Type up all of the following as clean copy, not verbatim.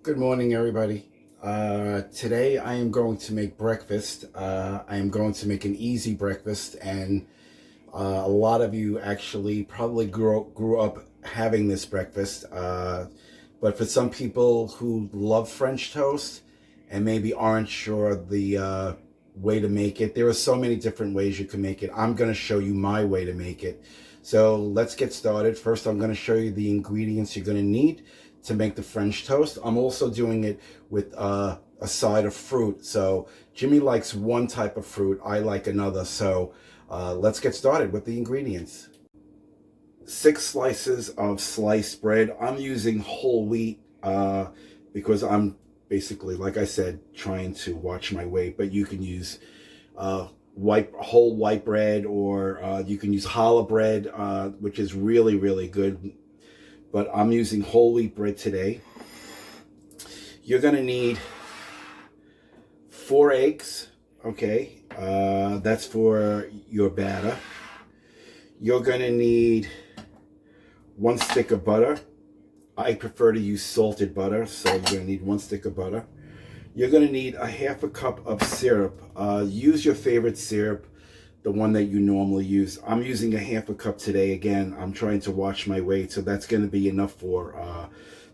Good morning, everybody. Today I am going to make breakfast. I am going to make an easy breakfast, and a lot of you actually probably grew up having this breakfast. But for some people who love French toast and maybe aren't sure the way to make it, there are so many different ways you can make it. I'm going to show you my way to make it. So let's get started. First, I'm going to show you the ingredients you're going to need to make the French toast. I'm also doing it with a side of fruit. So Jimmy likes one type of fruit, I like another. So let's get started with the ingredients. 6 slices of sliced bread. I'm using whole wheat because I'm basically, like I said, trying to watch my weight, but you can use whole white bread, or you can use challah bread, which is really good, but I'm using whole wheat bread today. You're gonna need 4 eggs, okay? That's for your batter. You're gonna need 1 stick of butter. I prefer to use salted butter, so you're gonna need 1 stick of butter. You're gonna need a half a cup of syrup. Use your favorite syrup, the one that you normally use. I'm using a half a cup today. Again, I'm trying to watch my weight, so that's gonna be enough for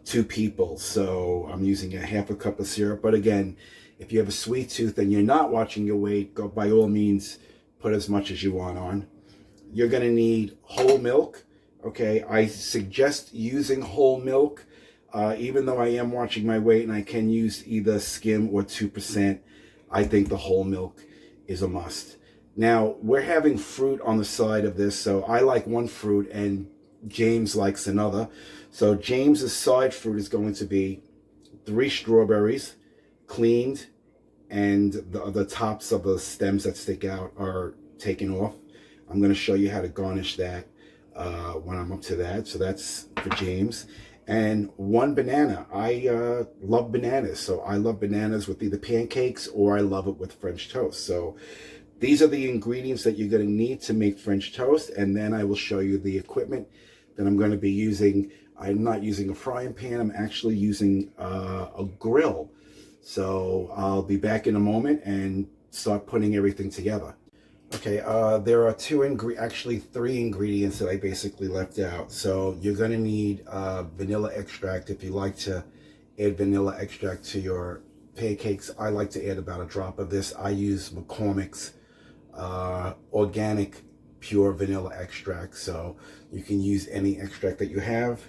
2 people. So I'm using a half a cup of syrup. But again, if you have a sweet tooth and you're not watching your weight, go by all means, put as much as you want on. You're gonna need whole milk. Okay, I suggest using whole milk, even though I am watching my weight and I can use either skim or 2%. I think the whole milk is a must. Now, we're having fruit on the side of this, so I like one fruit and James likes another. So James's side fruit is going to be 3 strawberries, cleaned, and the tops of the stems that stick out are taken off. I'm going to show you how to garnish that when I'm up to that. So that's for James. And 1 banana. I love bananas, so I love bananas with either pancakes or I love it with French toast. So these are the ingredients that you're going to need to make French toast, and then I will show you the equipment that I'm going to be using. I'm not using a frying pan. I'm actually using a grill. So I'll be back in a moment and start putting everything together. Okay, there are actually 3 ingredients that I basically left out. So you're going to need vanilla extract. If you like to add vanilla extract to your pancakes, I like to add about a drop of this. I use McCormick's organic pure vanilla extract, so you can use any extract that you have.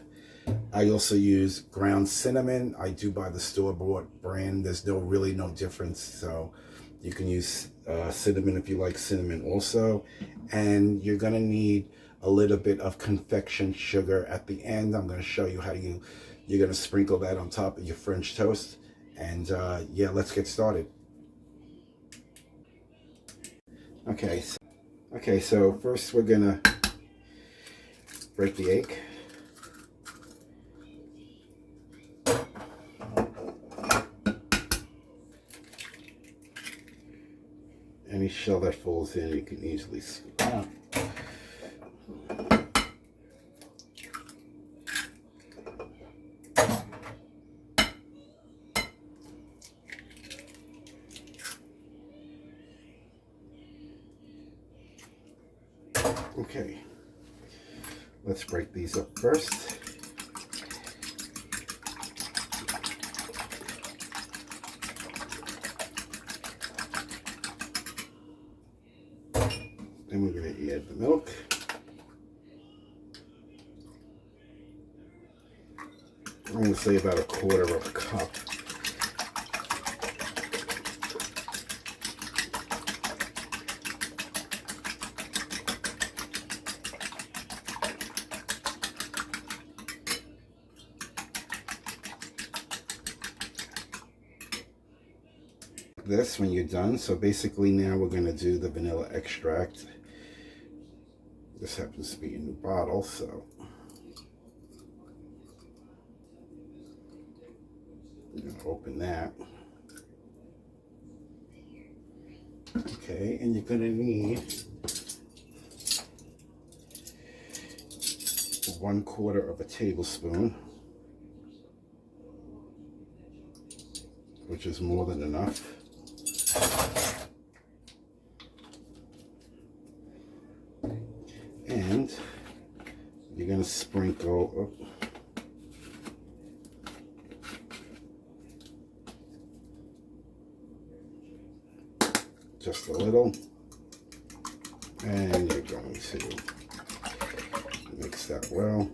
I also use ground cinnamon. I do buy the store-bought brand. There's really no difference, so you can use cinnamon if you like cinnamon also. And you're gonna need a little bit of confection sugar at the end. I'm gonna show you how you're gonna sprinkle that on top of your French toast. And yeah, let's get started. Okay, so first we're gonna break the egg. Any shell that falls in, you can easily scoop out. Okay, let's break these up first. Then we're going to add the milk. I'm going to say about 1/4 of a cup. This when you're done. So basically now we're going to do the vanilla extract. This happens to be a new bottle, so I'm going to open that. Okay, and you're going to need 1/4 of a tablespoon. which is more than enough. And you're going to sprinkle just a little, and you're going to mix that well.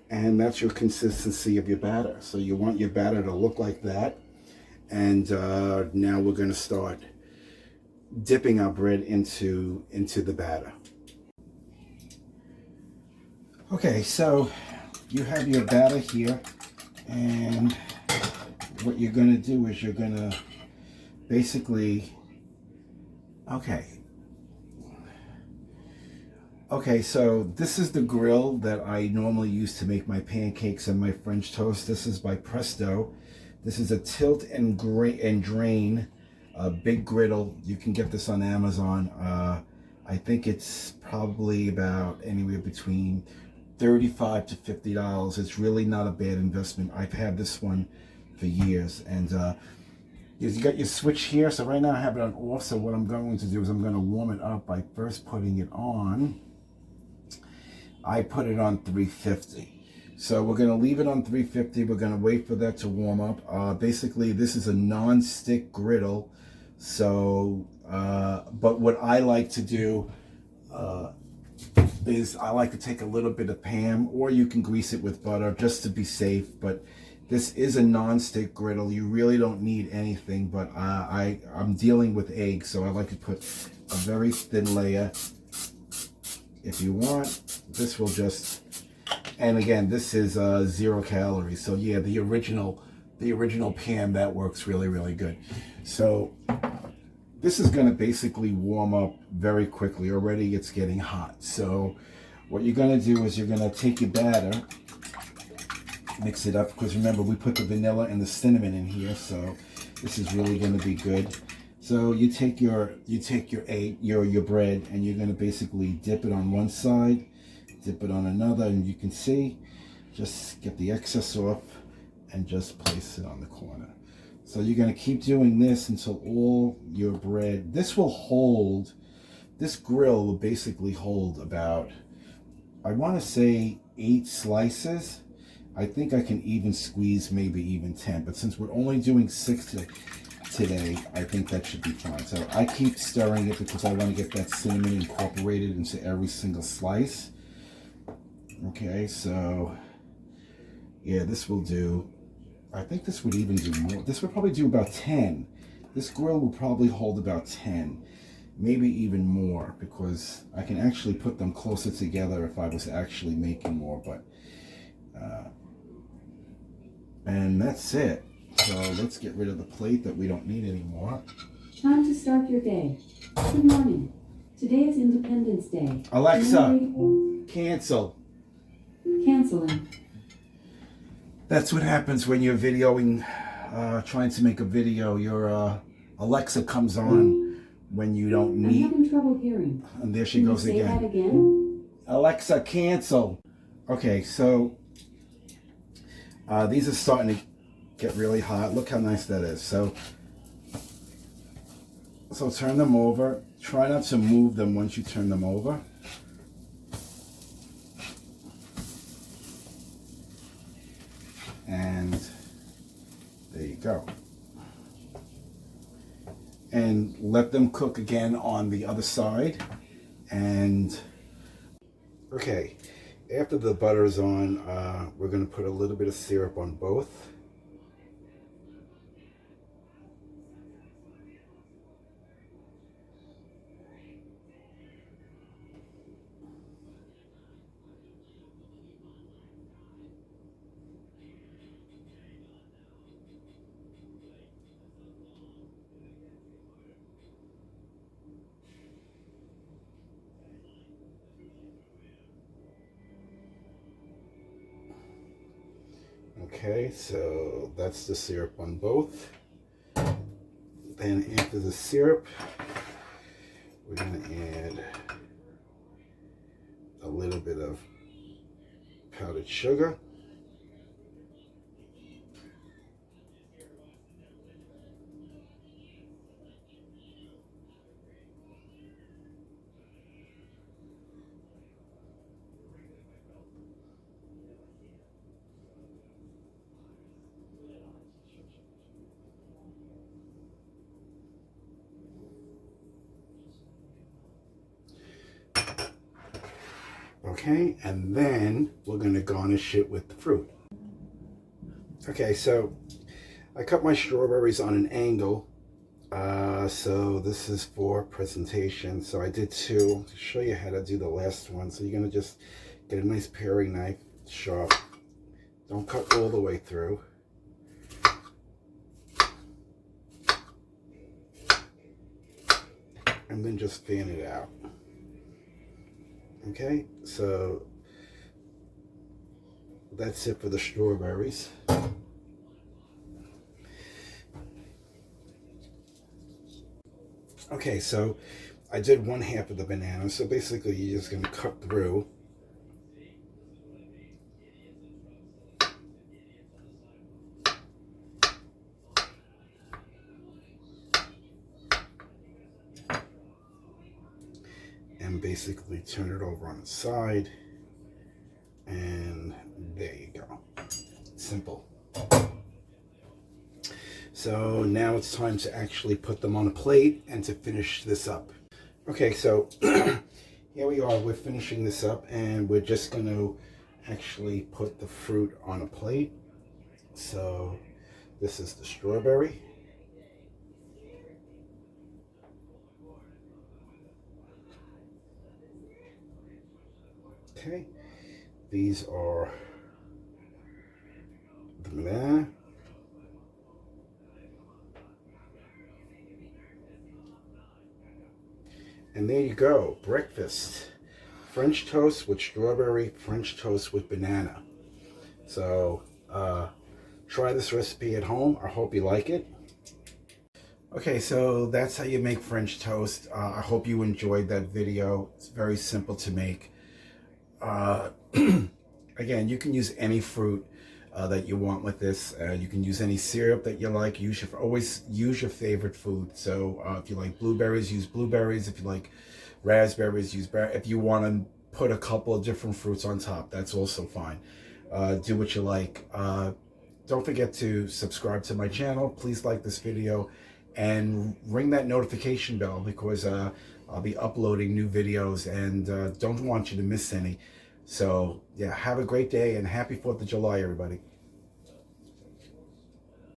And that's your consistency of your batter. So you want your batter to look like that. And now we're going to start dipping our bread into the batter. Okay, so you have your batter here, and what you're going to do is you're going to basically, okay, so this is the grill that I normally use to make my pancakes and my French toast. This is by Presto. This is a tilt and drain big griddle. You can get this on Amazon. I think it's probably about anywhere between $35 to $50. It's really not a bad investment. I've had this one for years. And you got your switch here. So right now I have it on off. So what I'm going to do is I'm going to warm it up by first putting it on. I put it on 350. So we're going to leave it on 350. We're going to wait for that to warm up. Basically, this is a non-stick griddle. So, but what I like to do is I like to take a little bit of Pam, or you can grease it with butter just to be safe. But this is a non-stick griddle. You really don't need anything, but I'm dealing with eggs, so I like to put a very thin layer. If you want, this will just, and again, this is 0 calories. So yeah, the original Pam, that works really, really good. So this is going to basically warm up very quickly. Already it's getting hot. So what you're going to do is you're going to take your batter, mix it up, because remember we put the vanilla and the cinnamon in here, so this is really going to be good. So you take your egg, your bread, and you're going to basically dip it on one side, dip it on another, and you can see, just get the excess off and just place it on the corner. So you're going to keep doing this until all your bread, this grill will basically hold about, I want to say 8 slices. I think I can even squeeze maybe even 10, but since we're only doing 6 today, I think that should be fine. So I keep stirring it because I want to get that cinnamon incorporated into every single slice. Okay, so yeah, this will do, I think this would even do more. This would probably do about 10. This grill will probably hold about 10, maybe even more, because I can actually put them closer together if I was actually making more. But and that's it. So let's get rid of the plate that we don't need anymore. Time to start your day. Good morning. Today is Independence Day. Alexa, cancel. Canceling. That's what happens when you're videoing, trying to make a video. Your Alexa comes on when you don't need. I'm having trouble hearing. And there she goes again. Say that again? Alexa, cancel. Okay, so these are starting to get really hot. Look how nice that is. So turn them over. Try not to move them once you turn them over. And there you go. And let them cook again on the other side. And okay, after the butter is on, we're going to put a little bit of syrup on both. Okay, so that's the syrup on both. Then after the syrup, we're going to add a little bit of powdered sugar. Okay, and then we're going to garnish it with the fruit. Okay, so I cut my strawberries on an angle. So this is for presentation. So I did two to show you how to do the last one. So you're going to just get a nice paring knife, sharp. Don't cut all the way through. And then just fan it out. Okay, so that's it for the strawberries. Okay, so I did 1/2 of the banana. So basically you're just going to cut through. And basically turn it over on the side, and there you go. Simple. So now it's time to actually put them on a plate and to finish this up. Okay, so here we are. We're finishing this up, and we're just going to actually put the fruit on a plate. So this is the strawberry. Okay, these are the banana. And there you go, breakfast. French toast with strawberry, French toast with banana. So try this recipe at home. I hope you like it. Okay, so that's how you make French toast. I hope you enjoyed that video. It's very simple to make. Again, you can use any fruit that you want with this. You can use any syrup that you like. Always use your favorite food. So if you like blueberries, use blueberries. If you like raspberries, use raspberries. If you want to put a couple of different fruits on top, that's also fine. Do what you like. Don't forget to subscribe to my channel. Please like this video and ring that notification bell, because I'll be uploading new videos, and don't want you to miss any. So yeah, have a great day and happy 4th of July, everybody.